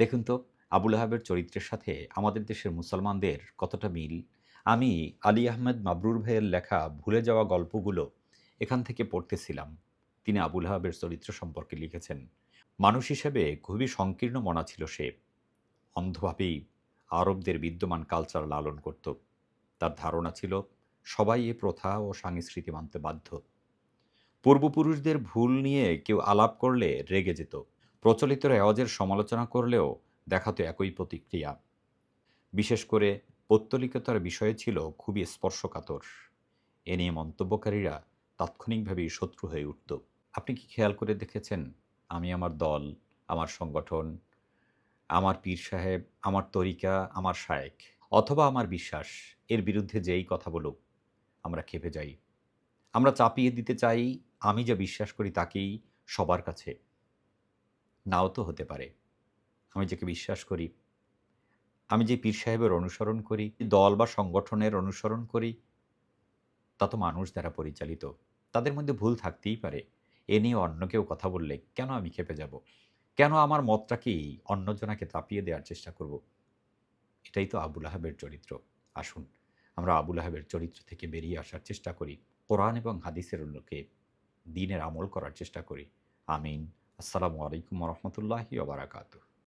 দেখুন তো, আবুল আহাবের চরিত্রের সাথে আমাদের দেশের মুসলমানদের কতটা মিল। আমি আলী আহমেদ মাবরুর ভাইয়ের লেখা ভুলে যাওয়া গল্পগুলো এখান থেকে পড়তেছিলাম। তিনি আবুল আহাবের চরিত্র সম্পর্কে লিখেছেন। মানুষ হিসেবে খুবই সংকীর্ণ মনা ছিল সে। অন্ধভাবেই আরবদের বিদ্যমান কালচার লালন করত। তার ধারণা ছিল সবাই এ প্রথা ও সংস্কৃতি মানতে বাধ্য। পূর্বপুরুষদের ভুল নিয়ে কেউ আলাপ করলে রেগে যেত। প্রচলিত রেওয়াজের সমালোচনা করলেও দেখাতো একই প্রতিক্রিয়া। বিশেষ করে পৌত্তলিকতার বিষয় ছিল খুবই স্পর্শকাতর। এ নিয়ে মন্তব্যকারীরা তাৎক্ষণিকভাবেই শত্রু হয়ে উঠত। আপনি কি খেয়াল করে দেখেছেন, আমি আমার দল, আমার সংগঠন, আমার পীর সাহেব, আমার তরিকা, আমার শায়েখ অথবা আমার বিশ্বাস এর বিরুদ্ধে যেই কথা বলুক, আমরা ক্ষেপে যাই। আমরা চাপিয়ে দিতে চাই আমি যা বিশ্বাস করি তাকেই সবার কাছে। নাও তো হতে পারে। আমি যাকে বিশ্বাস করি, আমি যে পীর সাহেবের অনুসরণ করি, দল বা সংগঠনের অনুসরণ করি, তা তো মানুষ দ্বারা পরিচালিত। তাদের মধ্যে ভুল থাকতেই পারে। এ নিয়ে অন্য কেউ কথা বললে কেন আমি ক্ষেপে যাব? কেন আমার মতটাকেই অন্যজনাকে চাপিয়ে দেওয়ার চেষ্টা করব? এটাই তো আবুল আহাবের চরিত্র। আসুন, আমরা আবুল আহাবের চরিত্র থেকে বেরিয়ে আসার চেষ্টা করি। কোরআন এবং হাদিসের আলোকে দ্বীনের আমল করার চেষ্টা করি। আমিন। আসসালামু আলাইকুম ওয়া রাহমাতুল্লাহি ওয়া বারাকাতুহু।